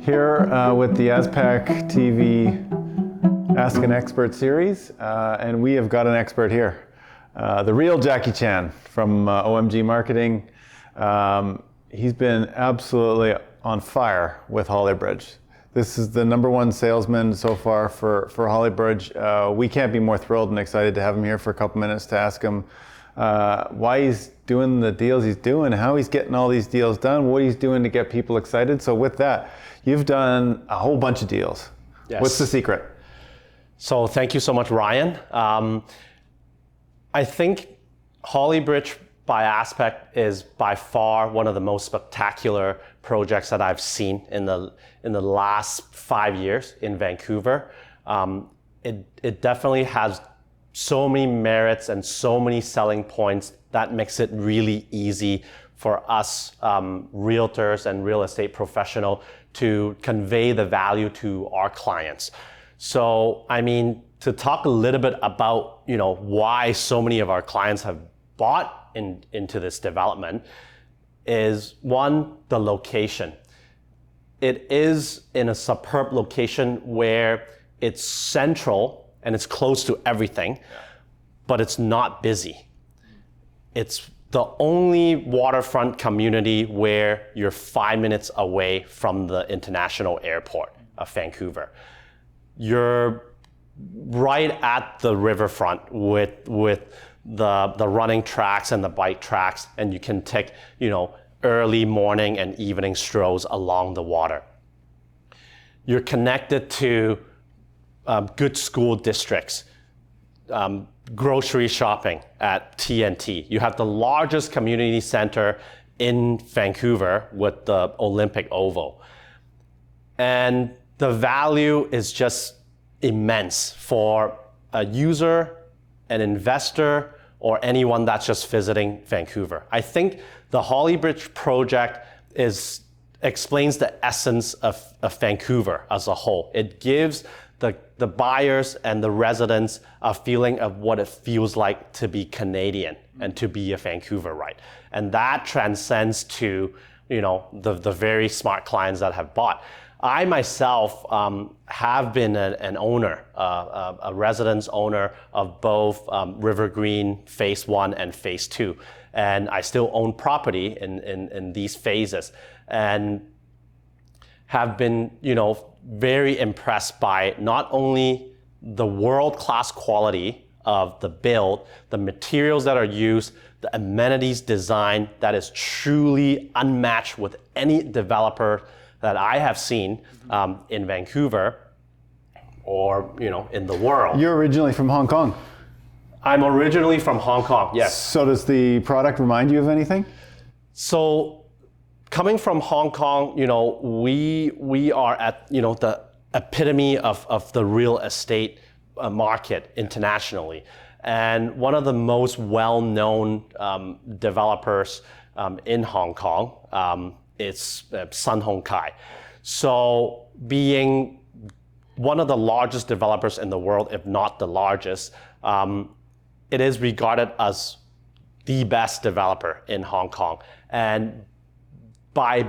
Here with the ASPAC TV Ask an Expert series, and we have got an expert here, the real Jacky Chan from OMG Marketing. He's been absolutely on fire with HollyBridge. This is the #1 salesman so far for HollyBridge. We can't be more thrilled and excited to have him here for a couple minutes to ask him why he's doing the deals he's doing, how he's getting all these deals done, what he's doing to get people excited. So with that, you've done a whole bunch of deals. Yes. What's the secret? So thank you so much, Ryan. I think HollyBridge by ASPAC is by far one of the most spectacular projects that I've seen in the last 5 years in Vancouver. It definitely has so many merits and so many selling points that makes it really easy for us realtors and real estate professionals to convey the value to our clients. So, I mean, to talk a little bit about, why so many of our clients have bought into this development is one, the location. It is in a superb location where it's central and it's close to everything, but it's not busy. It's the only waterfront community where you're 5 minutes away from the international airport of Vancouver. You're right at the riverfront with the running tracks and the bike tracks, and you can take, early morning and evening strolls along the water. You're connected to good school districts, grocery shopping at TNT. You have the largest community center in Vancouver with the Olympic Oval. And the value is just immense for a user, an investor, or anyone that's just visiting Vancouver. I think the HollyBridge project explains the essence of Vancouver as a whole. It gives the buyers and the residents a feeling of what it feels like to be Canadian and to be a Vancouverite. And that transcends to, the very smart clients that have bought. I myself have been an owner, a residence owner of both River Green Phase 1 and Phase 2. And I still own property in these phases. And have been, very impressed by not only the world-class quality of the build, the materials that are used, the amenities design that is truly unmatched with any developer that I have seen in Vancouver or, in the world. You're originally from Hong Kong. I'm originally from Hong Kong, yes. So does the product remind you of anything? So coming from Hong Kong, we are at, the epitome of the real estate market internationally. And one of the most well-known developers in Hong Kong is Sun Hung Kai. So being one of the largest developers in the world, if not the largest, it is regarded as the best developer in Hong Kong. And by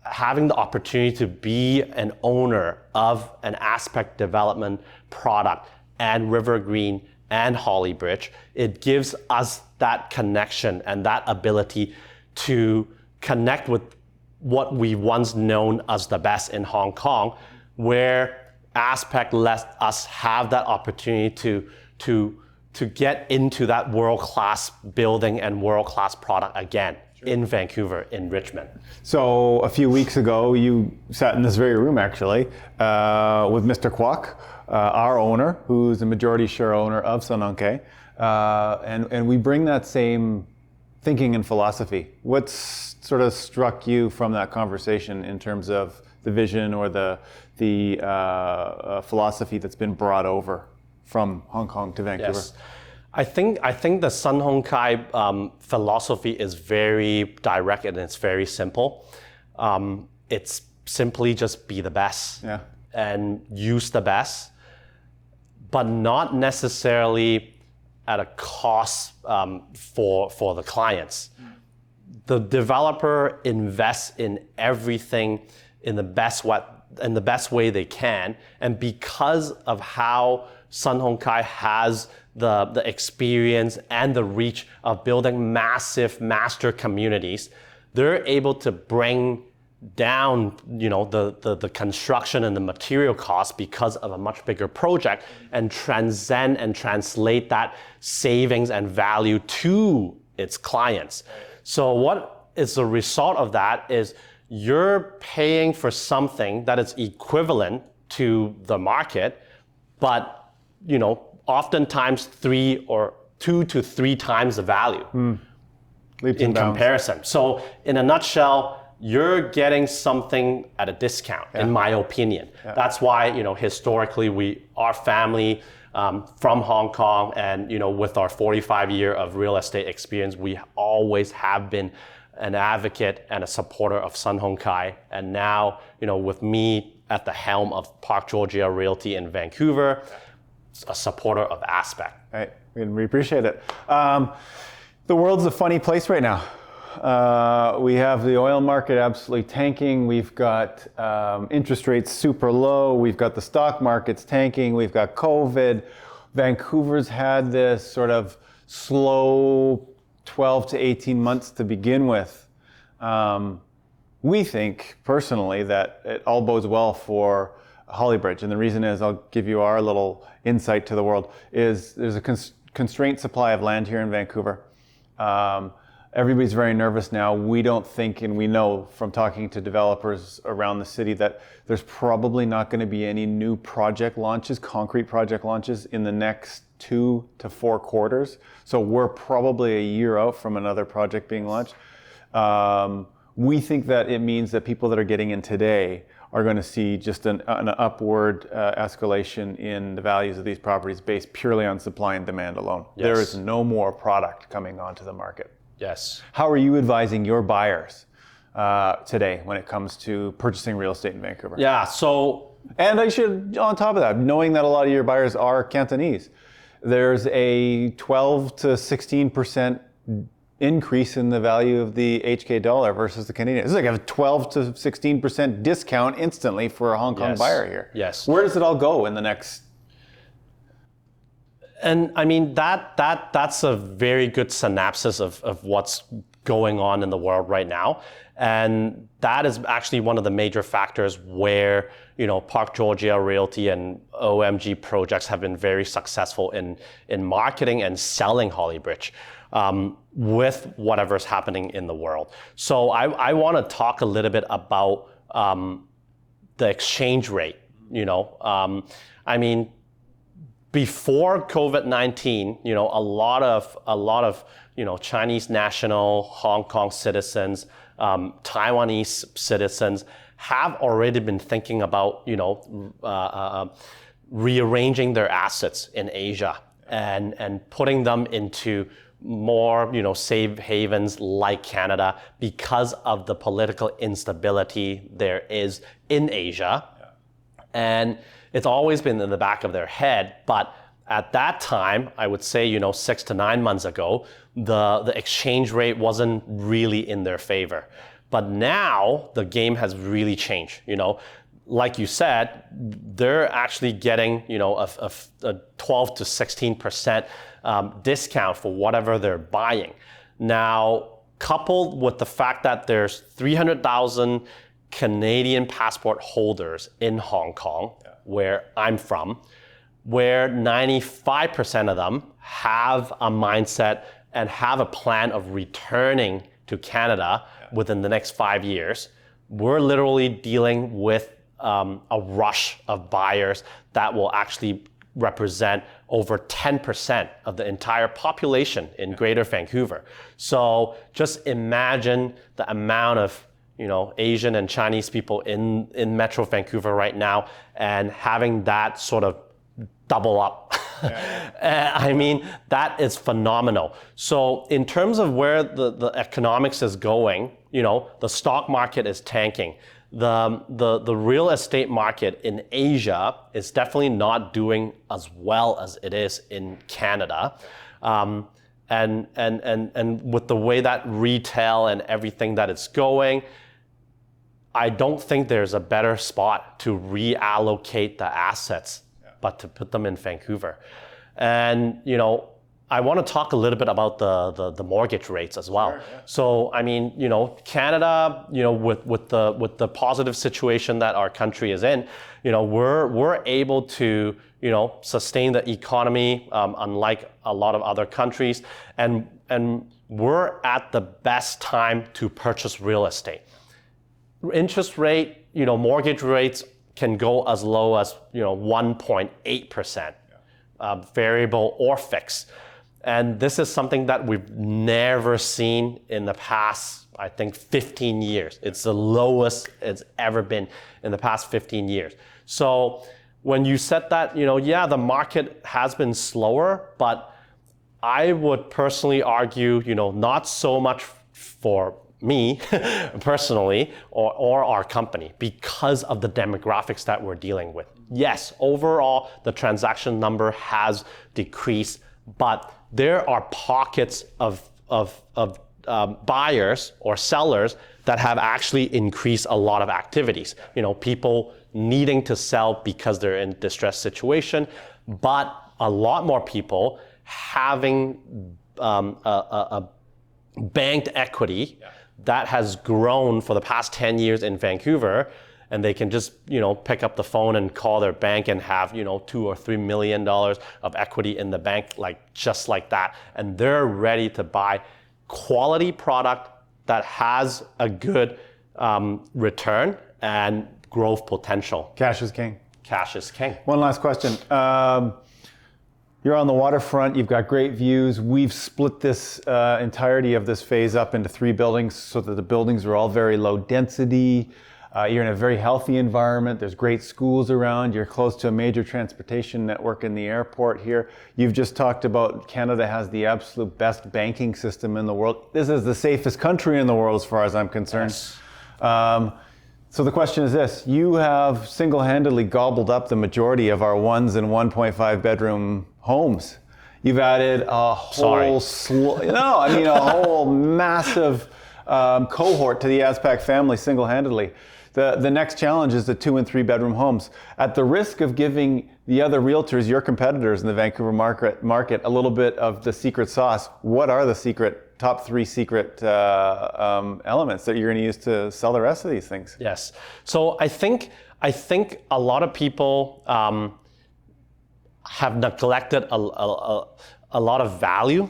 having the opportunity to be an owner of an ASPAC development product and River Green and HollyBridge, it gives us that connection and that ability to connect with what we once known as the best in Hong Kong, where ASPAC lets us have that opportunity to get into that world-class building and world-class product again. Sure. In Vancouver, in Richmond. So a few weeks ago, you sat in this very room actually with Mr. Kwok, our owner, who's a majority share owner of Sun Hung Kai, and we bring that same thinking and philosophy. What's sort of struck you from that conversation in terms of the vision or the philosophy that's been brought over from Hong Kong to Vancouver? Yes. I think the Sun Hung Kai philosophy is very direct and it's very simple. It's simply just be the best and use the best, but not necessarily at a cost for the clients. The developer invests in everything in the best way they can. And because of how Sun Hung Kai has the experience and the reach of building massive master communities, they're able to bring down, the construction and the material costs because of a much bigger project, and transcend and translate that savings and value to its clients. So what is the result of that is you're paying for something that is equivalent to the market, but oftentimes 2 to 3 times the value in comparison. So in a nutshell, you're getting something at a discount, in my opinion. Yeah. That's why, historically, our family from Hong Kong, and, with our 45 year of real estate experience, we always have been an advocate and a supporter of Sun Hung Kai. And now, with me at the helm of Park Georgia Realty in Vancouver, a supporter of ASPAC. Right, we appreciate it. The world's a funny place right now. We have the oil market absolutely tanking. We've got interest rates super low. We've got the stock markets tanking. We've got COVID. Vancouver's had this sort of slow 12 to 18 months to begin with. We think personally that it all bodes well for HollyBridge. And the reason is, I'll give you our little insight to the world, is there's a constrained supply of land here in Vancouver. Everybody's very nervous now. We don't think, and we know from talking to developers around the city, that there's probably not going to be any new project launches, concrete project launches, in the next 2 to 4 quarters. So we're probably a year out from another project being launched. We think that it means that people that are getting in today are going to see just an upward escalation in the values of these properties based purely on supply and demand alone. Yes. There is no more product coming onto the market. Yes. How are you advising your buyers today when it comes to purchasing real estate in Vancouver? Yeah, so... And I should, on top of that, knowing that a lot of your buyers are Cantonese, there's a 12 to 16% increase in the value of the HK dollar versus the Canadian. This is like a 12 to 16% discount instantly for a Hong Kong buyer here. Yes. Where does it all go in the next? And I mean, that's a very good synopsis of what's going on in the world right now. And that is actually one of the major factors where, Park Georgia Realty and OMG projects have been very successful in marketing and selling HollyBridge with whatever's happening in the world. So I want to talk a little bit about the exchange rate. Before COVID-19, a lot of Chinese national, Hong Kong citizens, Taiwanese citizens have already been thinking about, rearranging their assets in Asia and putting them into more, safe havens like Canada because of the political instability there is in Asia. Yeah. And it's always been in the back of their head, but at that time, I would say, 6 to 9 months ago, the exchange rate wasn't really in their favor. But now the game has really changed. Like you said, they're actually getting, a 12 to 16% discount for whatever they're buying. Now, coupled with the fact that there's 300,000 Canadian passport holders in Hong Kong, where I'm from, where 95% of them have a mindset and have a plan of returning to Canada within the next 5 years, we're literally dealing with a rush of buyers that will actually represent over 10% of the entire population in Greater Vancouver. So just imagine the amount of Asian and Chinese people in Metro Vancouver right now, and having that sort of double up. That is phenomenal. So in terms of where the economics is going, the stock market is tanking. The real estate market in Asia is definitely not doing as well as it is in Canada. And with the way that retail and everything that it's going, I don't think there's a better spot to reallocate the assets, but to put them in Vancouver. And, I want to talk a little bit about the mortgage rates as well. Sure, yeah. So, I mean, Canada, with the positive situation that our country is in, we're able to, sustain the economy, unlike a lot of other countries, and we're at the best time to purchase real estate. Interest rate, mortgage rates can go as low as 1.8%, variable or fixed. And this is something that we've never seen in the past, I think, 15 years. It's the lowest it's ever been in the past 15 years. So when you said that, the market has been slower, but I would personally argue, not so much for me personally or our company because of the demographics that we're dealing with. Yes, overall, the transaction number has decreased, but there are pockets of buyers or sellers that have actually increased a lot of activities. People needing to sell because they're in distressed situation, but a lot more people having a banked equity that has grown for the past 10 years in Vancouver, and they can just, pick up the phone and call their bank and have, $2 or $3 million of equity in the bank, just like that. And they're ready to buy quality product that has a good return and growth potential. Cash is king. Cash is king. One last question. You're on the waterfront, you've got great views. We've split this entirety of this phase up into 3 buildings so that the buildings are all very low density. You're in a very healthy environment. There's great schools around. You're close to a major transportation network in the airport here. You've just talked about Canada has the absolute best banking system in the world. This is the safest country in the world as far as I'm concerned. Yes. So the question is this: you have single-handedly gobbled up the majority of our 1s and 1.5 bedroom homes. You've added a whole a whole massive cohort to the ASPAC family single-handedly. The next challenge is the 2 and 3 bedroom homes. At the risk of giving the other realtors, your competitors in the Vancouver market, a little bit of the secret sauce, what are the top 3 secret elements that you're going to use to sell the rest of these things? Yes. So I think a lot of people have neglected a lot of value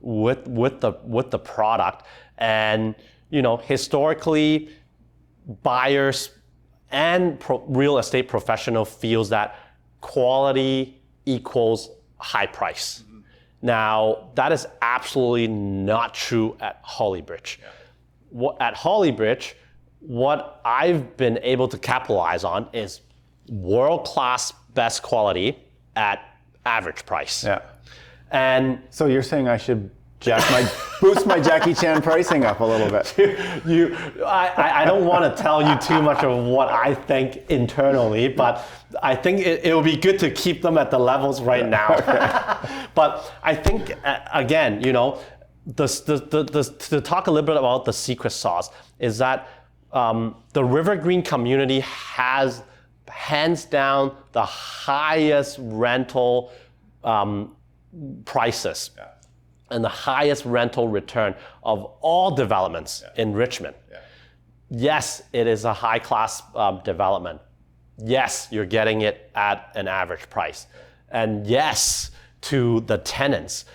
with the product, and historically, buyers and real estate professional feels that quality equals high price. Mm-hmm. Now, that is absolutely not true at HollyBridge. Yeah. At HollyBridge, what I've been able to capitalize on is world-class best quality at average price. Yeah. And so you're saying I should boost my Jacky Chan pricing up a little bit. I don't want to tell you too much of what I think internally, but I think it would be good to keep them at the levels right now. Okay. But I think, again, to talk a little bit about the secret sauce is that the River Green community has hands down the highest rental prices. Yeah. And the highest rental return of all developments in Richmond. Yeah. Yes, it is a high-class development. Yes, you're getting it at an average price. And yes, to the tenants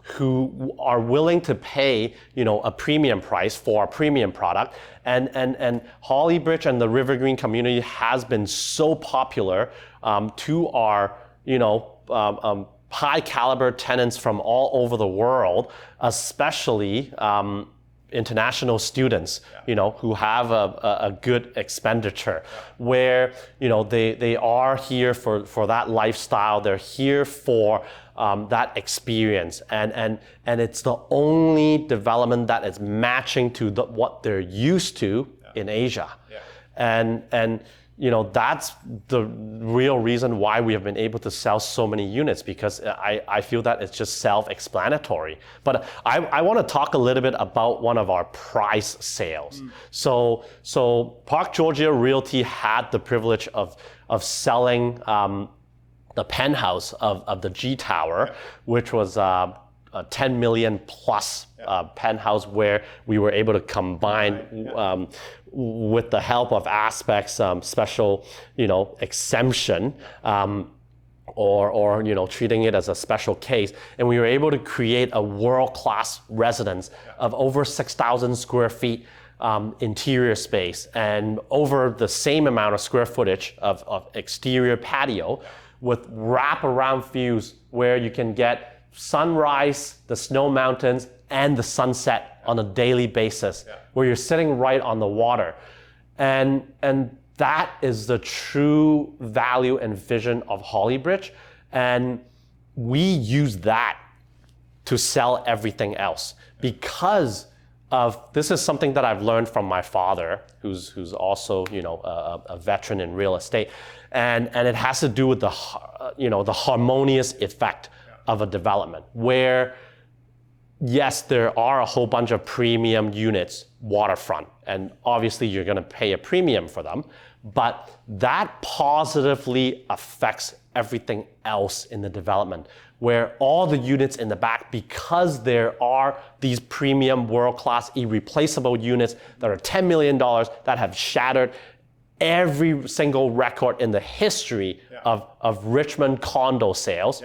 who are willing to pay, a premium price for a premium product. And HollyBridge and the River Green community has been so popular to our, high caliber tenants from all over the world, especially international students, who have a good expenditure, where, they are here for that lifestyle. They're here for that experience, and it's the only development that is matching to what they're used to in Asia. Yeah. And that's the real reason why we have been able to sell so many units, because I feel that it's just self-explanatory. But I want to talk a little bit about one of our price sales. So Park Georgia Realty had the privilege of selling the penthouse of the G Tower, which was a 10 million plus penthouse, where we were able to combine with the help of ASPAC's special, exemption, or treating it as a special case, and we were able to create a world-class residence of over 6,000 square feet interior space, and over the same amount of square footage of exterior patio, with wraparound views where you can get sunrise, the snow mountains, and the sunset on a daily basis, where you're sitting right on the water. And that is the true value and vision of HollyBridge. And we use that to sell everything else, because this is something that I've learned from my father, who's also a veteran in real estate, and it has to do with the harmonious effect of a development, where yes, there are a whole bunch of premium units waterfront, and obviously you're going to pay a premium for them, but that positively affects everything else in the development, where all the units in the back, because there are these premium world-class irreplaceable units that are $10 million that have shattered every single record in the history of Richmond condo sales.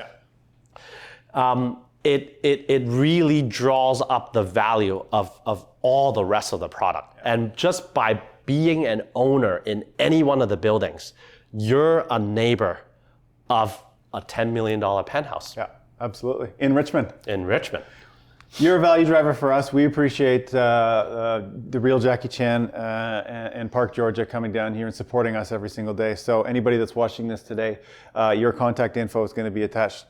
It really draws up the value of all the rest of the product. And just by being an owner in any one of the buildings, you're a neighbor of a $10 million penthouse. Yeah, absolutely. In Richmond. In Richmond. You're a value driver for us. We appreciate the real Jacky Chan and Park Georgia coming down here and supporting us every single day. So anybody that's watching this today, your contact info is going to be attached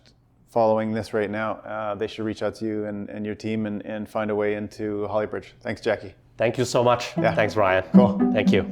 following this right now. They should reach out to you and your team and find a way into HollyBridge. Thanks, Jacky. Thank you so much. Yeah. Thanks, Ryan. Cool. Thank you.